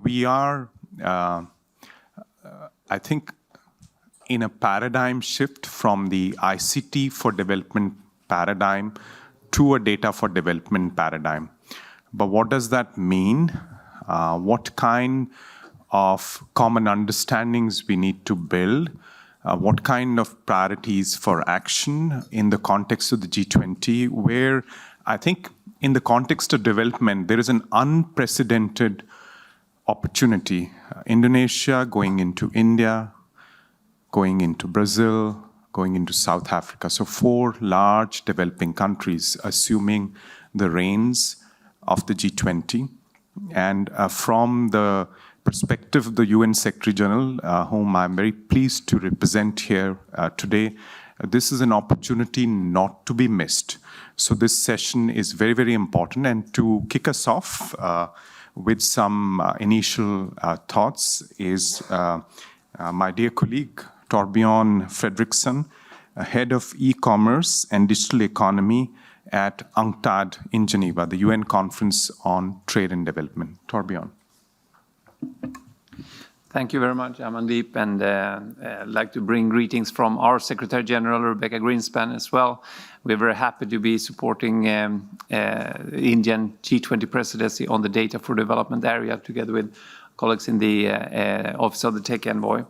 we are, I think, in a paradigm shift from the ICT for development paradigm to a data for development paradigm. But what does that mean? What kind of common understandings we need to build? What kind of priorities for action in the context of the G20, where I think in the context of development, there is an unprecedented opportunity. Indonesia going into India, going into Brazil, going into South Africa. So 4 large developing countries assuming the reins of the G20. And from the perspective of the UN Secretary General, whom I'm very pleased to represent here today, this is an opportunity not to be missed. So this session is very, very important. And to kick us off with some initial thoughts is my dear colleague, Torbjørn Fredriksson, Head of E-Commerce and Digital Economy at UNCTAD in Geneva, the UN Conference on Trade and Development. Torbjørn. Thank you very much, Amandeep, and I'd like to bring greetings from our Secretary General, Rebecca Greenspan, as well. We're very happy to be supporting Indian G20 presidency on the data for development area, together with colleagues in the Office of the Tech Envoy.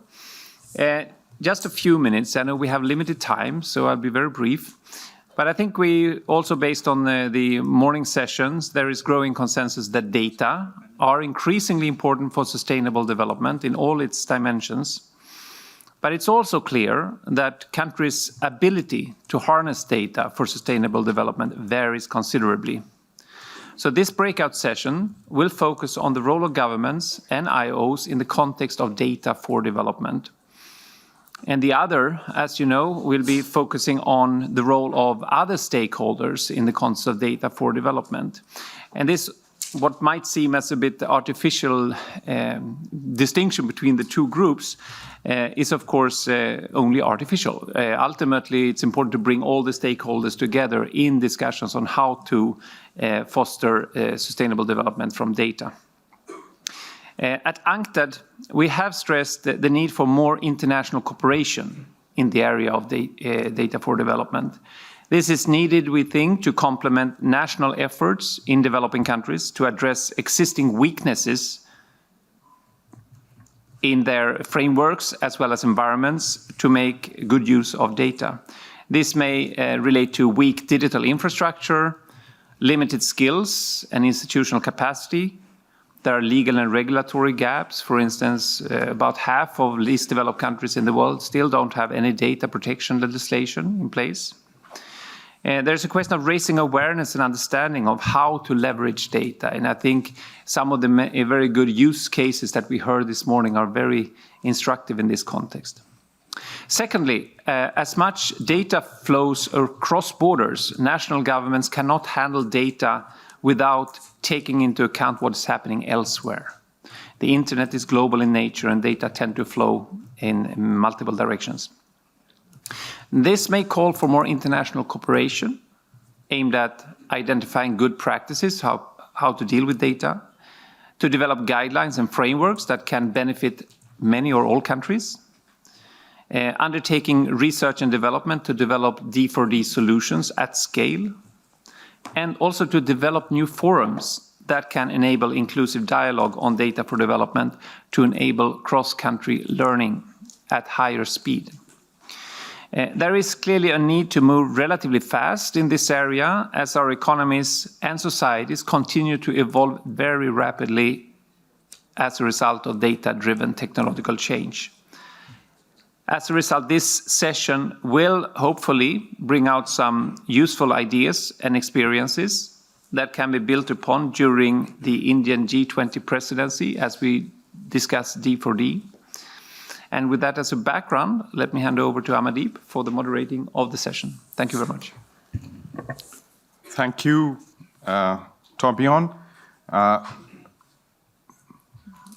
Just a few minutes. I know we have limited time, so I'll be very brief. But I think we also, based on the morning sessions, there is growing consensus that data are increasingly important for sustainable development in all its dimensions. But it's also clear that countries' ability to harness data for sustainable development varies considerably. So this breakout session will focus on the role of governments and IOs in the context of data for development. And the other, as you know, will be focusing on the role of other stakeholders in the context of data for development. And this, what might seem as a bit artificial distinction between the two groups, is of course only artificial. Ultimately, it's important to bring all the stakeholders together in discussions on how to foster sustainable development from data. At UNCTAD, we have stressed the need for more international cooperation in the area of data for development. This is needed, we think, to complement national efforts in developing countries to address existing weaknesses in their frameworks as well as environments to make good use of data. This may relate to weak digital infrastructure, limited skills and institutional capacity. There are legal and regulatory gaps. For instance, about half of least developed countries in the world still don't have any data protection legislation in place. There's a question of raising awareness and understanding of how to leverage data. And I think some of the very good use cases that we heard this morning are very instructive in this context. Secondly, as much data flows across borders, national governments cannot handle data without taking into account what is happening elsewhere. The internet is global in nature and data tend to flow in multiple directions. This may call for more international cooperation aimed at identifying good practices, how to deal with data, to develop guidelines and frameworks that can benefit many or all countries, undertaking research and development to develop D4D solutions at scale, and also to develop new forums that can enable inclusive dialogue on data for development to enable cross-country learning at higher speed. There is clearly a need to move relatively fast in this area as our economies and societies continue to evolve very rapidly as a result of data-driven technological change. As a result, this session will hopefully bring out some useful ideas and experiences that can be built upon during the Indian G20 presidency as we discuss D4D. And with that as a background, let me hand over to Amandeep for the moderating of the session. Thank you very much. Thank you, Torbjørn.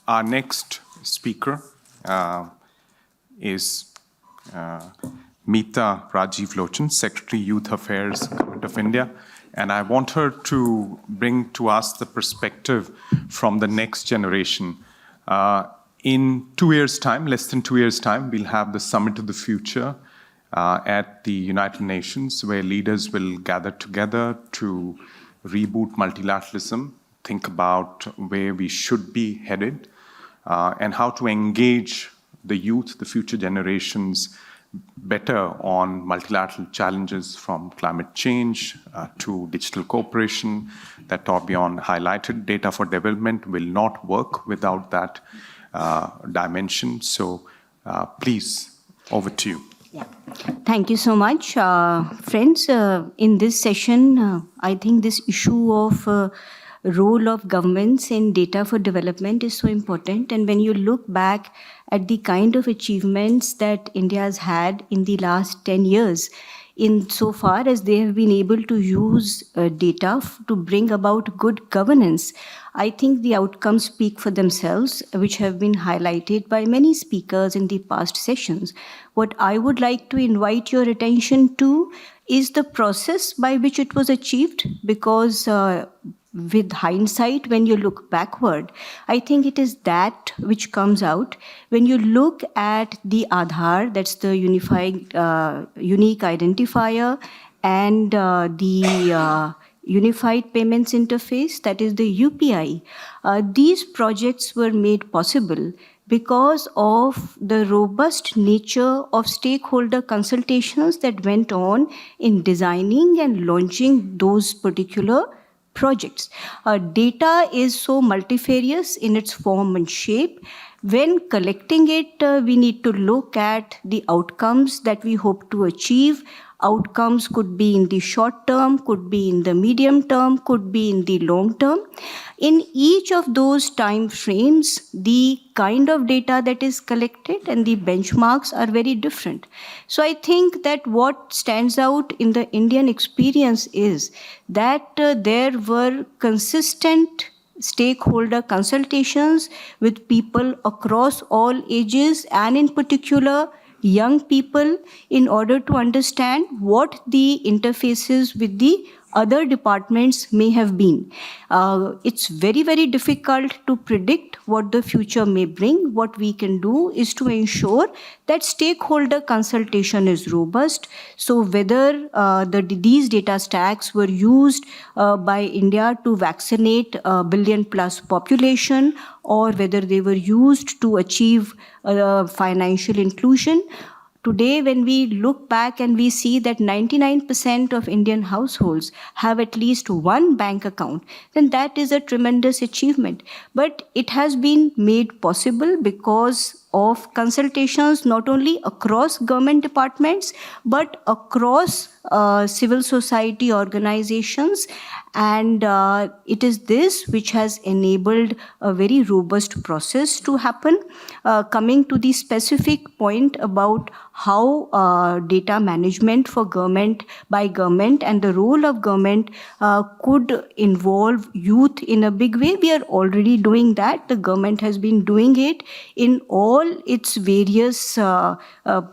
Our next speaker is Meeta Rajiv Lochan, Secretary, Youth Affairs, Government of India. And I want her to bring to us the perspective from the next generation, In 2 years' time, less than 2 years' time, we'll have the Summit of the Future at the United Nations, where leaders will gather together to reboot multilateralism, think about where we should be headed, and how to engage the youth, the future generations, better on multilateral challenges from climate change to digital cooperation that Torbjörn highlighted. Data for development will not work without that dimension. So please, over to you. Yeah. Thank you so much. Friends, in this session, I think this issue of role of governments in data for development is so important. And when you look back at the kind of achievements that India has had in the last 10 years, in so far as they have been able to use data to bring about good governance, I think the outcomes speak for themselves, which have been highlighted by many speakers in the past sessions. What I would like to invite your attention to is the process by which it was achieved, because with hindsight, when you look backward, I think it is that which comes out. When you look at the Aadhaar, that's the unique identifier, and the Unified Payments Interface, that is the UPI, these projects were made possible because of the robust nature of stakeholder consultations that went on in designing and launching those particular projects. Data is so multifarious in its form and shape. When collecting it, we need to look at the outcomes that we hope to achieve. Outcomes could be in the short term, could be in the medium term, could be in the long term. In each of those time frames, the kind of data that is collected and the benchmarks are very different. So I think that what stands out in the Indian experience is that there were consistent stakeholder consultations with people across all ages, and in particular young people, in order to understand what the interfaces with the other departments may have been. It's very, very difficult to predict what the future may bring. What we can do is to ensure that stakeholder consultation is robust. So whether these data stacks were used by India to vaccinate a billion-plus population, or whether they were used to achieve financial inclusion. Today, when we look back and we see that 99% of Indian households have at least one bank account, then that is a tremendous achievement. But it has been made possible because of consultations not only across government departments, but across civil society organizations. And it is this which has enabled a very robust process to happen. Coming to the specific point about how data management for government, by government, and the role of government could involve youth in a big way, we are already doing that. The government has been doing it in all its various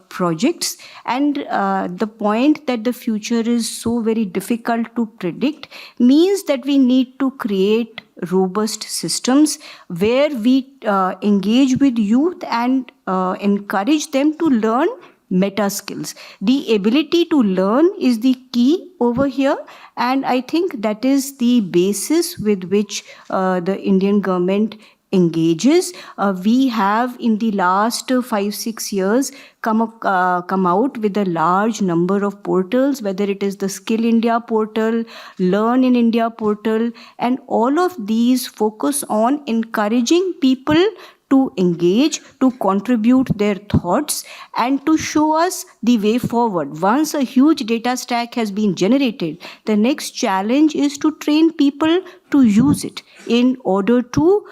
projects. And the point that the future is so very difficult to predict means that we need to create robust systems where we engage with youth and encourage them to learn meta skills. The ability to learn is the key over here, and I think that is the basis with which the Indian government engages. We have in the last 5-6 years come out with a large number of portals, whether it is the Skill India portal, Learn in India portal, and all of these focus on encouraging people to engage, to contribute their thoughts, and to show us the way forward. Once a huge data stack has been generated, the next challenge is to train people to use it in order to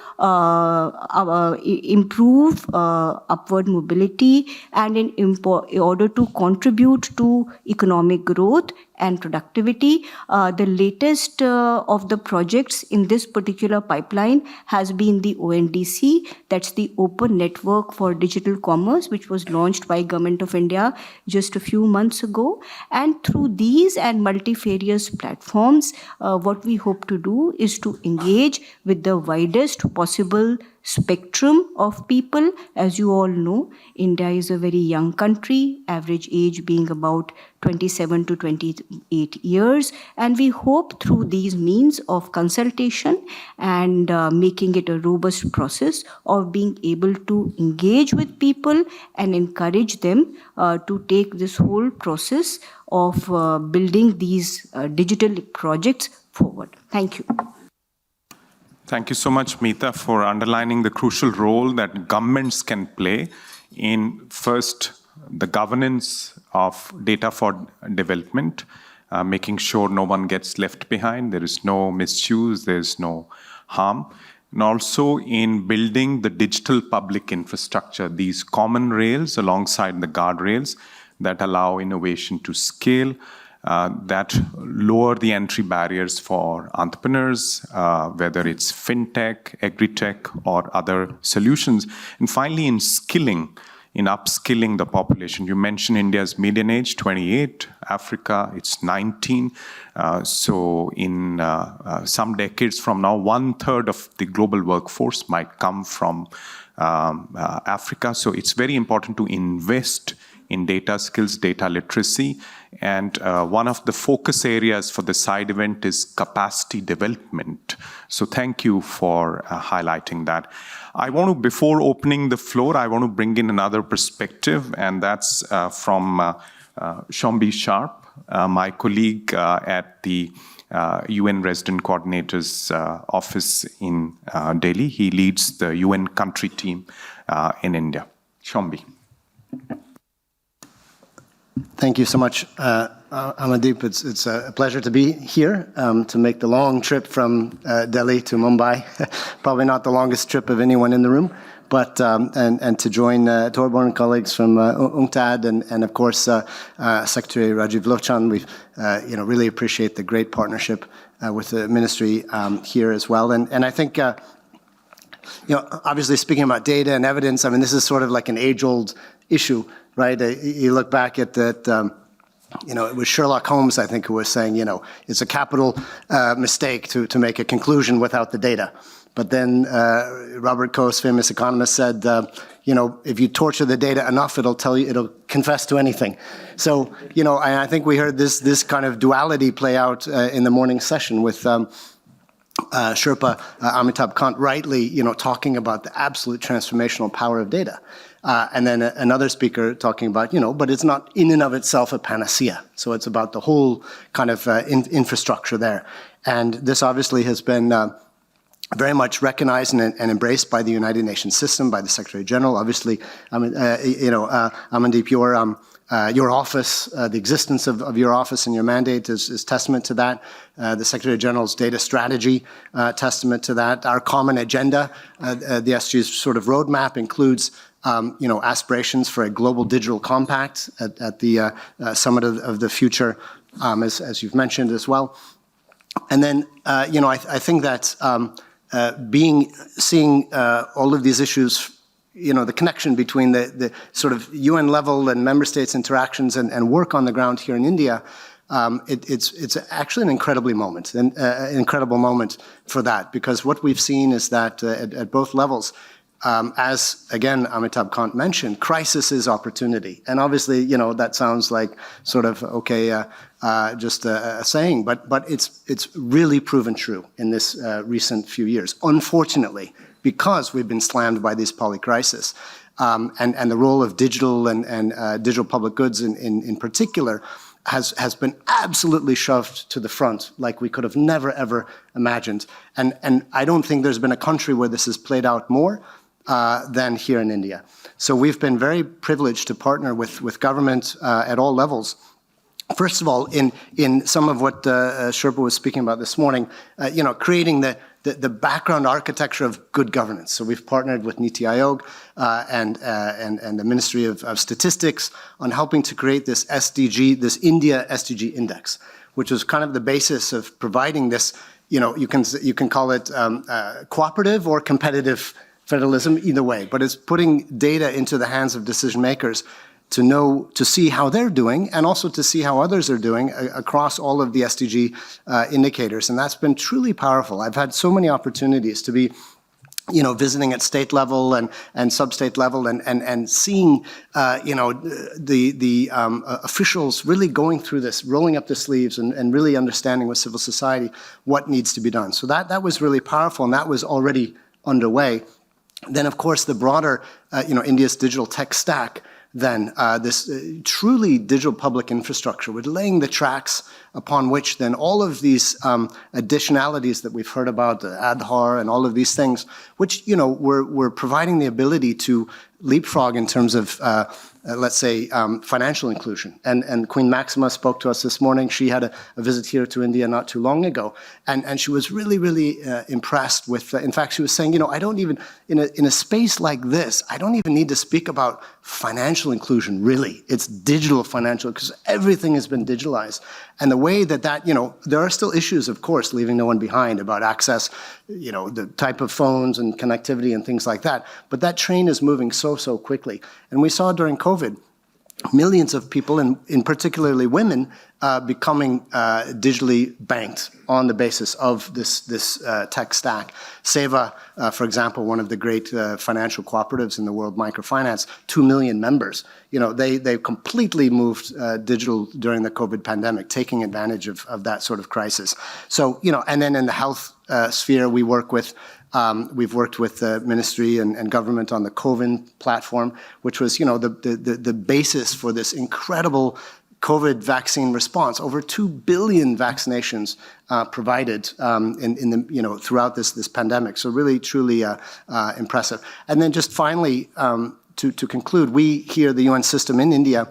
improve upward mobility and in order to contribute to economic growth and productivity. The latest of the projects in this particular pipeline has been the ONDC, that's the Open Network for Digital Commerce, which was launched by Government of India just a few months ago. And through these and multifarious platforms, what we hope to do is to engage with the widest possible spectrum of people. As you all know, India is a very young country, average age being about 27 to 28 years. And we hope through these means of consultation and making it a robust process of being able to engage with people and encourage them to take this whole process of building these digital projects forward. Thank you. Thank you so much, Meeta, for underlining the crucial role that governments can play in, first, the governance of data for development, making sure no one gets left behind, there is no misuse, there is no harm, and also in building the digital public infrastructure, these common rails alongside the guardrails that allow innovation to scale, that lower the entry barriers for entrepreneurs, whether it's fintech, agri-tech, or other solutions. And finally, in skilling, in upskilling the population. You mentioned India's median age, 28, Africa, it's 19. So in some decades from now, 1/3 of the global workforce might come from Africa. So it's very important to invest in data skills, data literacy. And one of the focus areas for the side event is capacity development. So thank you for highlighting that. I want to, before opening the floor, I want to bring in another perspective, and that's from Shombi Sharp, my colleague at the UN Resident Coordinator's office in Delhi. He leads the UN country team in India. Shombi. Thank you so much, Amandeep. It's a pleasure to be here, to make the long trip from Delhi to Mumbai. Probably not the longest trip of anyone in the room, but and to join Torborg and colleagues from UNCTAD and of course Secretary Rajiv Lochan. We really appreciate the great partnership with the ministry here as well. And I think obviously speaking about data and evidence, I mean, this is sort of like an age-old issue. Right, you look back at that. It was Sherlock Holmes, I think, who was saying, it's a capital mistake to make a conclusion without the data. But then Robert Coase, famous economist, said, if you torture the data enough, it'll confess to anything. So, I think we heard this kind of duality play out in the morning session with Sherpa Amitabh Kant rightly, talking about the absolute transformational power of data. And then another speaker talking about, but it's not in and of itself a panacea. So it's about the whole kind of infrastructure there. And this obviously has been very much recognized and embraced by the United Nations system, by the Secretary General. Obviously, Amandeep, your office, the existence of your office and your mandate is testament to that. The Secretary General's data strategy, testament to that. Our common agenda, the SG's sort of roadmap includes aspirations for a global digital compact at the Summit of the Future, as you've mentioned as well. And then, I think that seeing all of these issues, the connection between the sort of UN level and member states interactions and work on the ground here in India, it's actually an incredible moment for that, because what we've seen is that at both levels, as again Amitabh Kant mentioned, crisis is opportunity, and obviously that sounds like sort of just a saying, but it's really proven true in this recent few years. Unfortunately, because we've been slammed by this polycrisis, and the role of digital and digital public goods in particular has been absolutely shoved to the front like we could have never ever imagined, and I don't think there's been a country where this has played out more than here in India. So we've been very privileged to partner with government at all levels. First of all, in some of what Sherpa was speaking about this morning, creating the background architecture of good governance. So we've partnered with Niti Aayog and the Ministry of Statistics on helping to create this SDG, this India SDG index, which was kind of the basis of providing this. You can call it cooperative or competitive federalism, either way, but it's putting data into the hands of decision makers to see how they're doing and also to see how others are doing across all of the SDG indicators. And that's been truly powerful. I've had so many opportunities to be visiting at state level and sub-state level and seeing, the officials really going through this, rolling up their sleeves and really understanding with civil society what needs to be done. So that was really powerful, and that was already underway. Then, of course, the broader, India's digital tech stack, then this truly digital public infrastructure, we're laying the tracks upon which then all of these additionalities that we've heard about, the Aadhaar and all of these things, which, we're providing the ability to leapfrog in terms of, let's say, financial inclusion. And Queen Maxima spoke to us this morning. She had a visit here to India not too long ago. And she was really, really impressed with, in fact, she was saying, I don't even, in a space like this, I don't even need to speak about financial inclusion, really. It's digital financial, because everything has been digitalized. And the way that, there are still issues, of course, leaving no one behind about access, the type of phones and connectivity and things like that. But that train is moving so quickly. And we saw during COVID, millions of people, and in particularly women, becoming digitally banked on the basis of this tech stack. Seva, for example, one of the great financial cooperatives in the world, microfinance, 2 million members. They completely moved digital during the COVID pandemic, taking advantage of that sort of crisis. So, and then in the health sphere, we've worked with the ministry and government on the CoVIN platform, which was, the basis for this incredible COVID vaccine response. Over 2 billion vaccinations provided throughout this pandemic. So really, truly impressive. And then just finally, to conclude, we here, the UN system in India,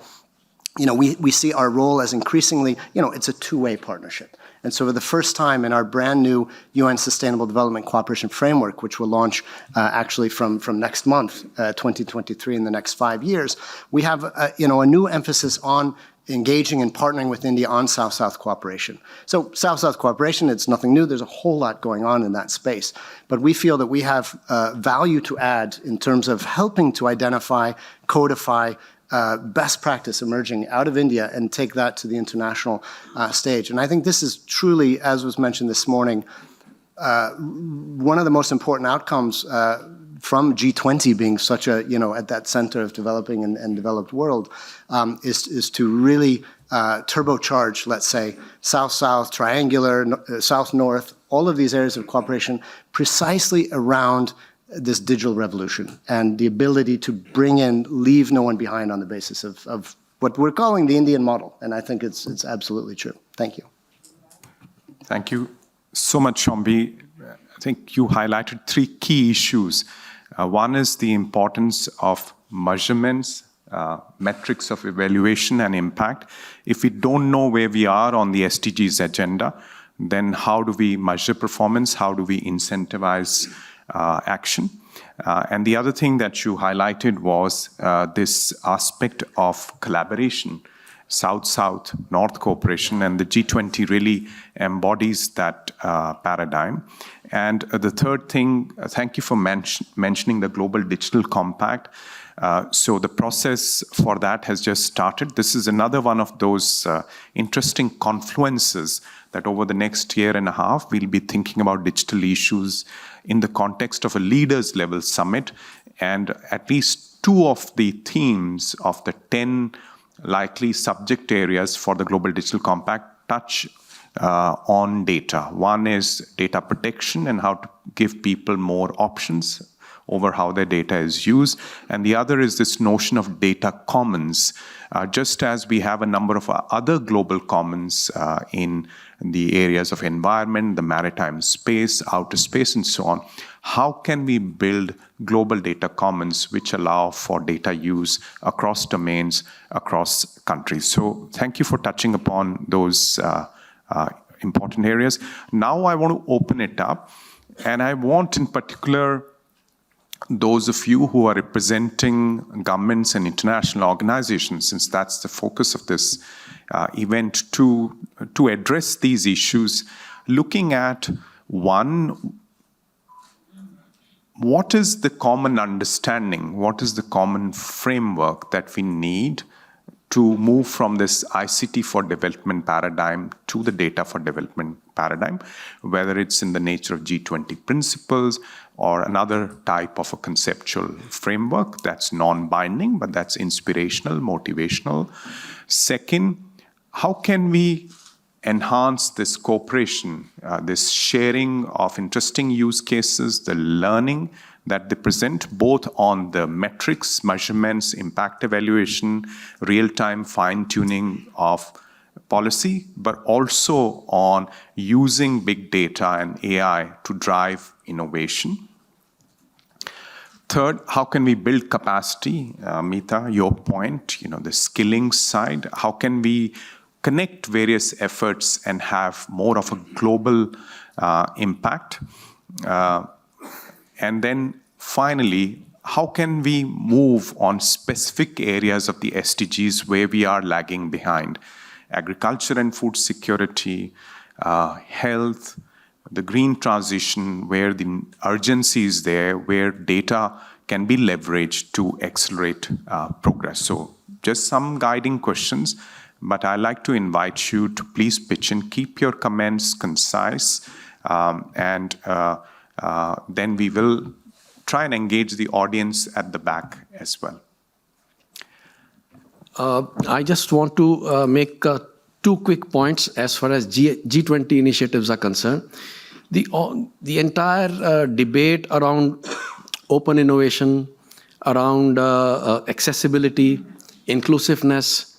we see our role as increasingly, it's a two-way partnership. And so for the first time in our brand new UN Sustainable Development Cooperation Framework, which will launch actually from next month, 2023, in the next 5 years, we have a new emphasis on engaging and partnering with India on South-South cooperation. So South-South cooperation, it's nothing new. There's a whole lot going on in that space. But we feel that we have value to add in terms of helping to identify, codify, best practice emerging out of India and take that to the international stage. And I think this is truly, as was mentioned this morning, one of the most important outcomes from G20 being such a, at that center of developing and developed world, is to really turbocharge, let's say, South-South, triangular, South-North, all of these areas of cooperation precisely around this digital revolution and the ability to leave no one behind on the basis of what we're calling the Indian model. And I think it's absolutely true. Thank you. Thank you so much, Shombi. I think you highlighted 3 key issues. One is the importance of measurements, metrics of evaluation and impact. If we don't know where we are on the SDGs agenda, then how do we measure performance? How do we incentivize action? And the other thing that you highlighted was this aspect of collaboration, South-South, North cooperation, and the G20 really embodies that paradigm. And the third thing, thank you for mentioning the Global Digital Compact. So the process for that has just started. This is another one of those interesting confluences that over the next year and a half, we'll be thinking about digital issues in the context of a leaders level summit. And at least 2 of the themes of the 10 likely subject areas for the Global Digital Compact touch on data. One is data protection and how to give people more options over how their data is used. And the other is this notion of data commons. Just as we have a number of other global commons in the areas of environment, the maritime space, outer space, and so on, how can we build global data commons which allow for data use across domains, across countries? So thank you for touching upon those important areas. Now I want to open it up, and I want in particular those of you who are representing governments and international organizations, since that's the focus of this event, to address these issues, looking at one, what is the common understanding, what is the common framework that we need to move from this ICT for development paradigm to the data for development paradigm, whether it's in the nature of G20 principles or another type of a conceptual framework that's non-binding, but that's inspirational, motivational. Second, how can we enhance this cooperation, this sharing of interesting use cases, the learning that they present both on the metrics, measurements, impact evaluation, real-time fine-tuning of policy, but also on using big data and AI to drive innovation. Third, how can we build capacity? Mita, your point, the skilling side, how can we connect various efforts and have more of a global impact? And then finally, how can we move on specific areas of the SDGs where we are lagging behind? Agriculture and food security, health, the green transition, where the urgency is there, where data can be leveraged to accelerate progress. So just some guiding questions, but I'd like to invite you to please pitch in, keep your comments concise, and then we will try and engage the audience at the back as well. I just want to make 2 quick points as far as G20 initiatives are concerned. The entire debate around open innovation, around accessibility, inclusiveness,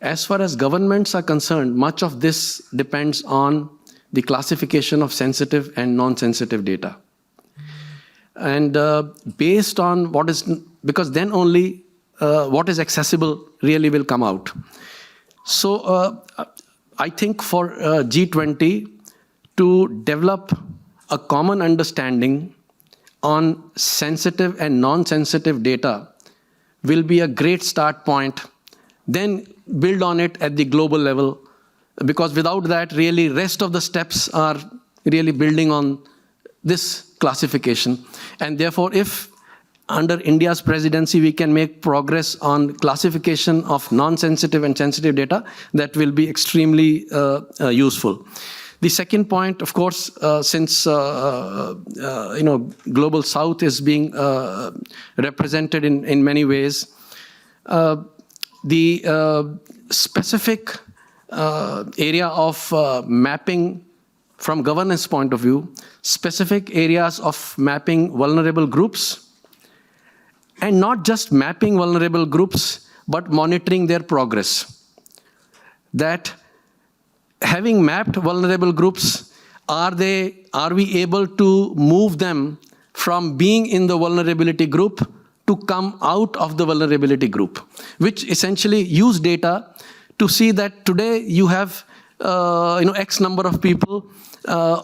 as far as governments are concerned, much of this depends on the classification of sensitive and non-sensitive data. And based on what is, because then only what is accessible really will come out. So I think for G20 to develop a common understanding on sensitive and non-sensitive data will be a great start point. Then build on it at the global level, because without that, really, rest of the steps are really building on this classification. And therefore, if under India's presidency we can make progress on classification of non-sensitive and sensitive data, that will be extremely useful. The second point, of course, since Global South is being represented in many ways, the specific area of mapping from governance point of view, specific areas of mapping vulnerable groups, and not just mapping vulnerable groups, but monitoring their progress. That having mapped vulnerable groups, are we able to move them from being in the vulnerability group to come out of the vulnerability group, which essentially use data to see that today you have X number of people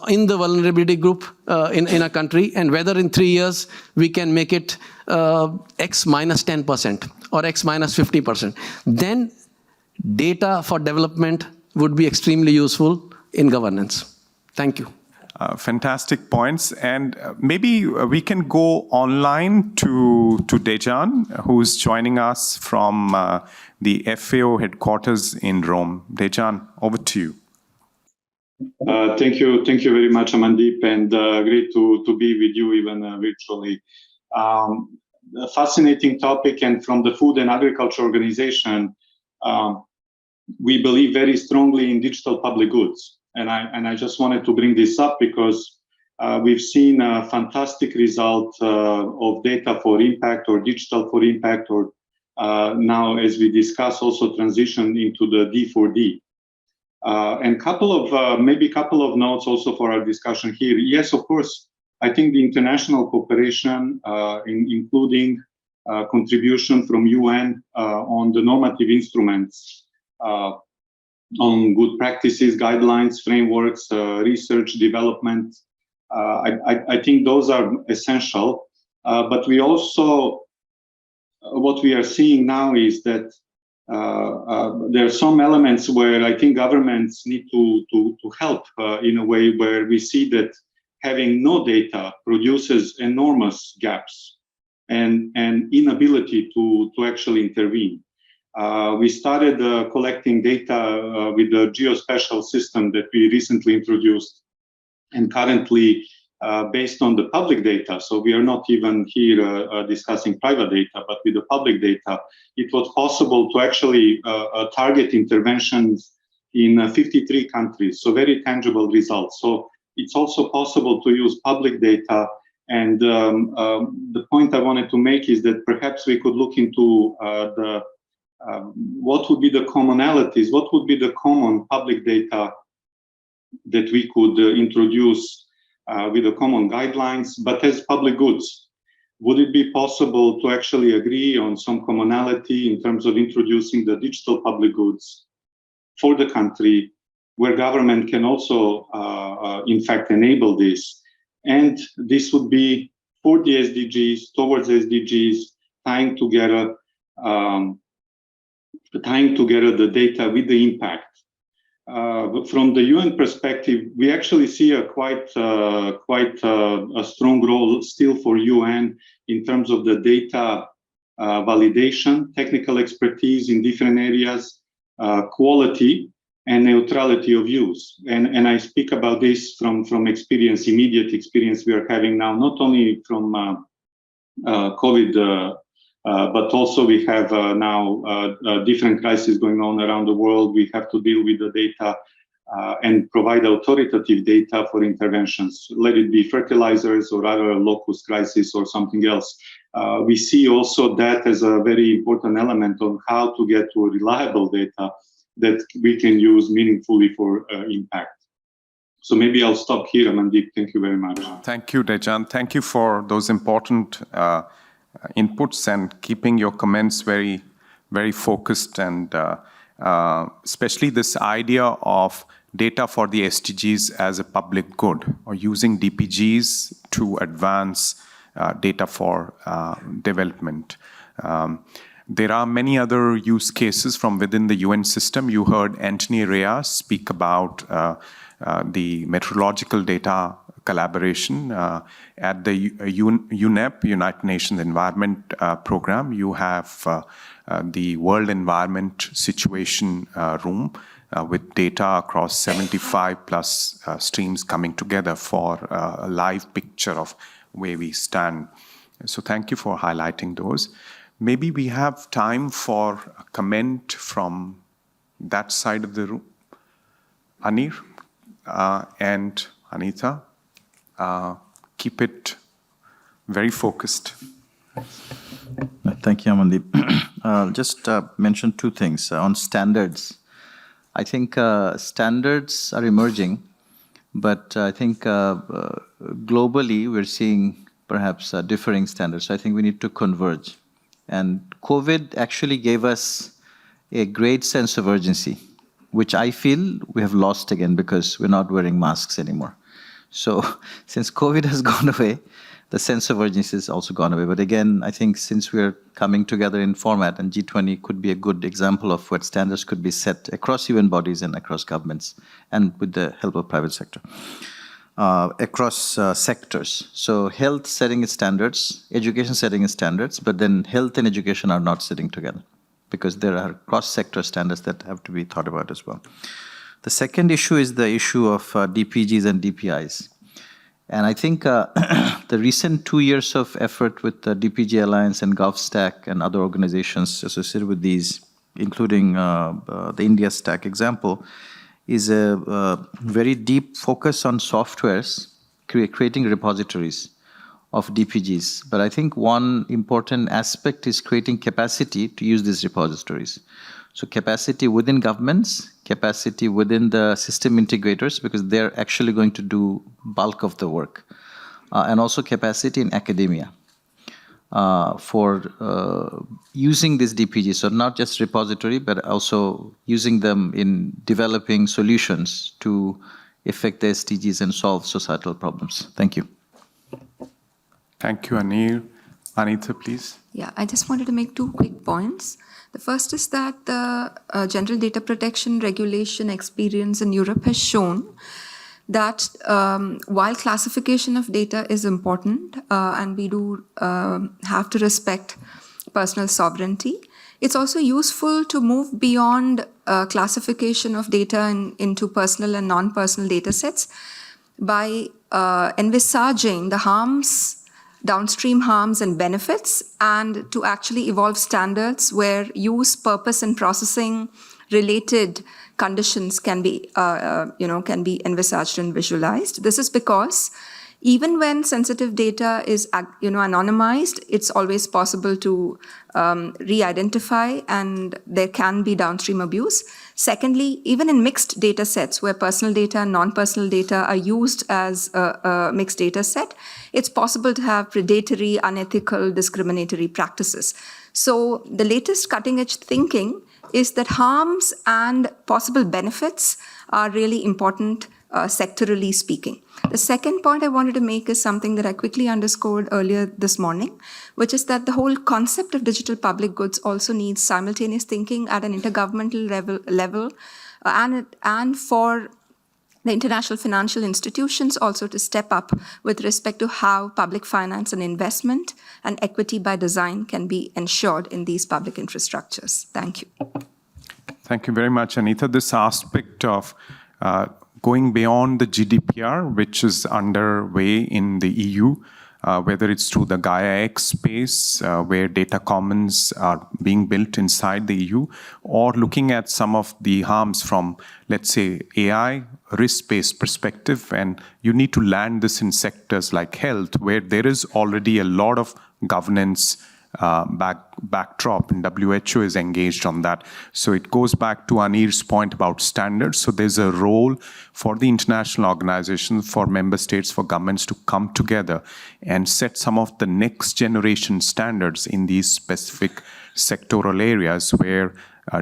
in the vulnerability group in a country, and whether in 3 years we can make it X minus 10% or X minus 50%. Then data for development would be extremely useful in governance. Thank you. Fantastic points. And maybe we can go online to Dejan, who's joining us from the FAO headquarters in Rome. Dejan, over to you. Thank you very much, Amandeep, and great to be with you even virtually. A fascinating topic, and from the Food and Agriculture Organization, we believe very strongly in digital public goods. And I just wanted to bring this up because we've seen a fantastic result of data for impact or digital for impact, or now, as we discuss, also transition into the D4D. And maybe couple of notes also for our discussion here. Yes, of course, I think the international cooperation, including contribution from UN on the normative instruments, on good practices, guidelines, frameworks, research, development. I think those are essential. But we also, what we are seeing now is that there are some elements where I think governments need to help in a way where we see that having no data produces enormous gaps and inability to actually intervene. We started collecting data with the geospatial system that we recently introduced, and currently based on the public data, so we are not even here discussing private data, but with the public data, it was possible to actually target interventions in 53 countries, so very tangible results. So it's also possible to use public data, and the point I wanted to make is that perhaps we could look into what would be the commonalities, what would be the common public data that we could introduce with the common guidelines, but as public goods. Would it be possible to actually agree on some commonality in terms of introducing the digital public goods for the country, where government can also, in fact, enable this? And this would be for the SDGs, towards SDGs, tying together the data with the impact. But from the UN perspective, we actually see a quite a strong role still for UN in terms of the data validation, technical expertise in different areas, quality, and neutrality of use. And I speak about this from experience, immediate experience we are having now, not only from COVID, but also we have now different crises going on around the world. We have to deal with the data and provide authoritative data for interventions, let it be fertilizers or other locust crisis or something else. We see also that as a very important element on how to get to reliable data that we can use meaningfully for impact. So maybe I'll stop here, Amandeep. Thank you very much. Thank you, Dejan. Thank you for those important inputs and keeping your comments very, very focused, and especially this idea of data for the SDGs as a public good, or using DPGs to advance data for development. There are many other use cases from within the UN system. You heard Anthony Rea speak about the meteorological data collaboration at the UNEP, United Nations Environment Program. You have the World Environment Situation Room with data across 75 plus streams coming together for a live picture of where we stand. So thank you for highlighting those. Maybe we have time for a comment from that side of the room. Anir and Anita. Keep it very focused. Thank you, Amandeep. I'll just mention two things. On standards, I think standards are emerging, but I think globally we're seeing perhaps differing standards. So I think we need to converge. And COVID actually gave us a great sense of urgency, which I feel we have lost again because we're not wearing masks anymore. So since COVID has gone away, the sense of urgency has also gone away. But again, I think since we're coming together in format, and G20 could be a good example of what standards could be set across UN bodies and across governments, and with the help of private sector, across sectors. So health setting its standards, education setting its standards, but then health and education are not sitting together because there are cross-sector standards that have to be thought about as well. The second issue is the issue of DPGs and DPIs. And I think the recent 2 years of effort with the DPG Alliance and GovStack and other organizations associated with these, including the India Stack example, is a very deep focus on softwares, creating repositories of DPGs. But I think one important aspect is creating capacity to use these repositories. So capacity within governments, capacity within the system integrators, because they're actually going to do bulk of the work, and also capacity in academia for using these DPGs. So not just repository, but also using them in developing solutions to affect the SDGs and solve societal problems. Thank you. Thank you, Anir. Anita, please. Yeah, I just wanted to make 2 quick points. The first is that the general data protection regulation experience in Europe has shown that while classification of data is important and we do have to respect personal sovereignty, It's also useful to move beyond classification of data into personal and non-personal data sets by envisaging the harms, downstream harms and benefits, and to actually evolve standards where use, purpose, and processing related conditions can be envisaged and visualized. This is because even when sensitive data is anonymized, it's always possible to re-identify, and there can be downstream abuse. Secondly, even in mixed data sets where personal data and non-personal data are used as a mixed data set, it's possible to have predatory, unethical, discriminatory practices. So the latest cutting-edge thinking is that harms and possible benefits are really important sectorally speaking. The second point I wanted to make is something that I quickly underscored earlier this morning, which is that the whole concept of digital public goods also needs simultaneous thinking at an intergovernmental level and for the international financial institutions also to step up with respect to how public finance and investment and equity by design can be ensured in these public infrastructures. Thank you. Thank you very much, Anita. This aspect of going beyond the GDPR, which is underway in the EU, whether it's through the Gaia X space, where data commons are being built inside the EU, or looking at some of the harms from, let's say, AI, risk-based perspective. And you need to land this in sectors like health, where there is already a lot of governance backdrop, and WHO is engaged on that. So it goes back to Anir's point about standards. So there's a role for the international organizations, for member states, for governments to come together and set some of the next generation standards in these specific sectoral areas where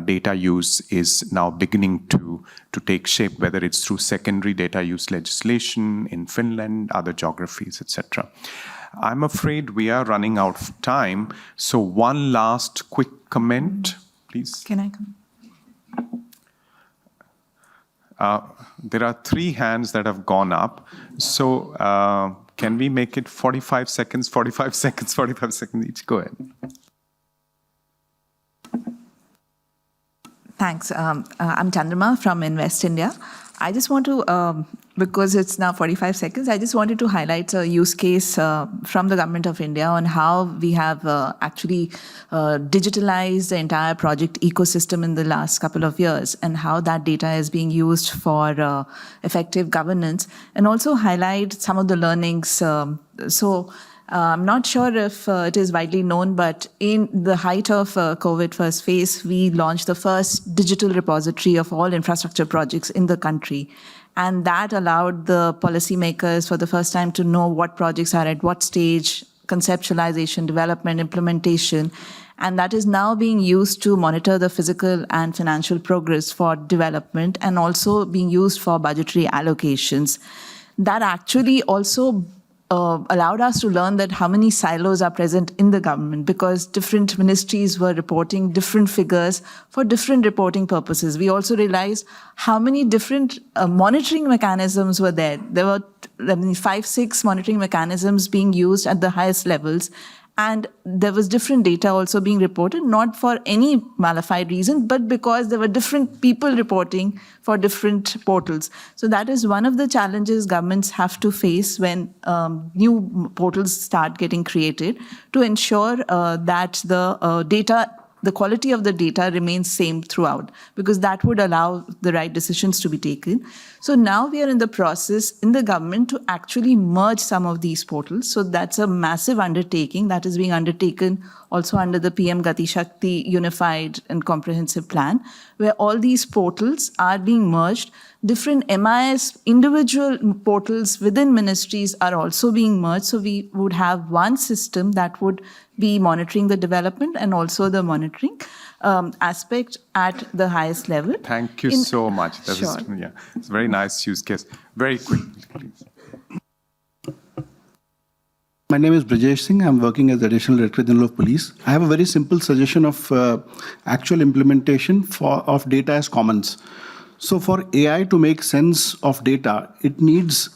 data use is now beginning to take shape, whether it's through secondary data use legislation in Finland, other geographies, etc. I'm afraid we are running out of time. So one last quick comment, please. Can I come? There are 3 hands that have gone up. So can we make it 45 seconds, 45 seconds, 45 seconds each? Go ahead. Thanks. I'm Chandrama from Invest India. I just want to, because it's now 45 seconds, I just wanted to highlight a use case from the Government of India on how we have actually digitalized the entire project ecosystem in the last couple of years and how that data is being used for effective governance, and also highlight some of the learnings. I'm not sure if it is widely known, but in the height of COVID first phase, we launched the first digital repository of all infrastructure projects in the country. And that allowed the policymakers for the first time to know what projects are at what stage, conceptualization, development, implementation. And that is now being used to monitor the physical and financial progress for development and also being used for budgetary allocations. That actually also allowed us to learn that how many silos are present in the government, because different ministries were reporting different figures for different reporting purposes. We also realized how many different monitoring mechanisms were there. There were 5-6 monitoring mechanisms being used at the highest levels. And there was different data also being reported, not for any malified reason, but because there were different people reporting for different portals. So that is one of the challenges governments have to face when new portals start getting created, to ensure that the quality of the data remains same throughout, because that would allow the right decisions to be taken. So now we are in the process in the government to actually merge some of these portals. So that's a massive undertaking that is being undertaken also under the PM Gati Shakti Unified and Comprehensive Plan, where all these portals are being merged. Different MIS individual portals within ministries are also being merged. So we would have one system that would be monitoring the development and also the monitoring aspect at the highest level. Thank you so much. That Sure. It's a very nice use case. Very quickly, please. My name is Brajesh Singh. I'm working as Additional Director General of Police. I have a very simple suggestion of actual implementation of data as commons. So for AI to make sense of data, it needs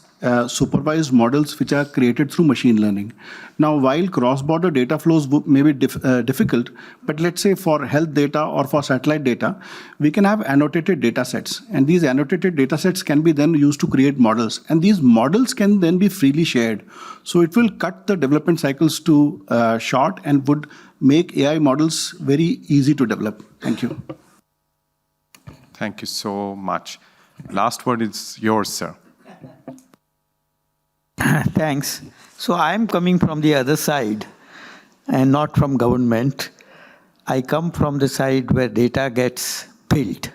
supervised models which are created through machine learning. Now, while cross-border data flows may be difficult, but let's say for health data or for satellite data, we can have annotated data sets. And these annotated data sets can be then used to create models. And these models can then be freely shared. So it will cut the development cycles to short and would make AI models very easy to develop. Thank you. Thank you so much. Last word is yours, sir. Thanks. So I'm coming from the other side and not from government. I come from the side where data gets built.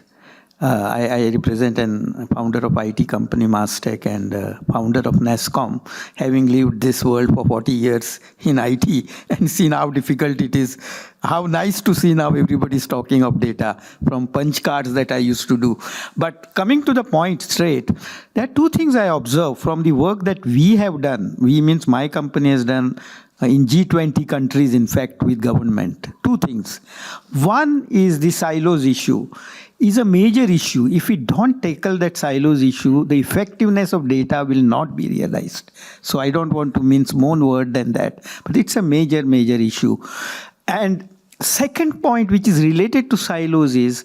I represent a founder of IT company, Mastech, and founder of NASCOM, having lived this world for 40 years in IT and seen how difficult it is. How nice to see now everybody's talking of data from punch cards that I used to do. But coming to the point straight, there are two things I observe from the work that we have done. We means my company has done in G20 countries, in fact, with government. Two things. One is the silos issue. Is a major issue. If we don't tackle that silos issue, the effectiveness of data will not be realized. So I don't want to mince more word than that, but it's a major, major issue. And second point, which is related to silos, is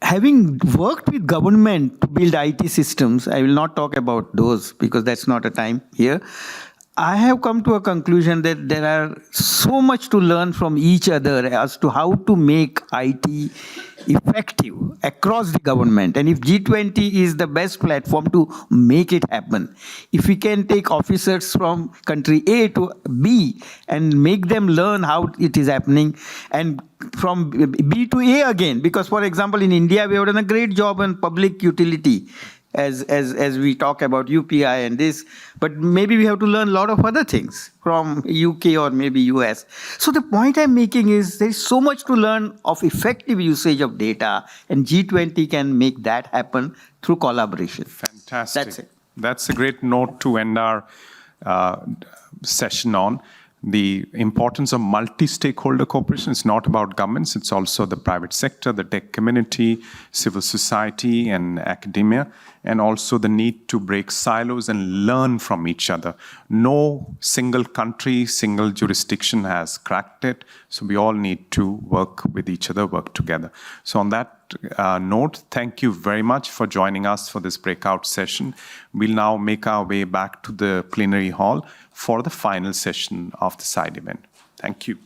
having worked with government to build IT systems, I will not talk about those because that's not a time here. I have come to a conclusion that there are so much to learn from each other as to how to make IT effective across the government. And if G20 is the best platform to make it happen, if we can take officers from country A to B and make them learn how it is happening, and from B to A again, because for example in India we have done a great job on public utility, as we talk about UPI and this, but maybe we have to learn a lot of other things from UK or maybe US. So the point I'm making is there is so much to learn of effective usage of data, and G20 can make that happen through collaboration. Fantastic. That's it. That's a great note to end our session on. The importance of multi-stakeholder cooperation is not about governments, it's also the private sector, the tech community, civil society, and academia, and also the need to break silos and learn from each other. No single country, single jurisdiction has cracked it, so we all need to work with each other, work together. So on that note, thank you very much for joining us for this breakout session. We'll now make our way back to the plenary hall for the final session of the side event. Thank you.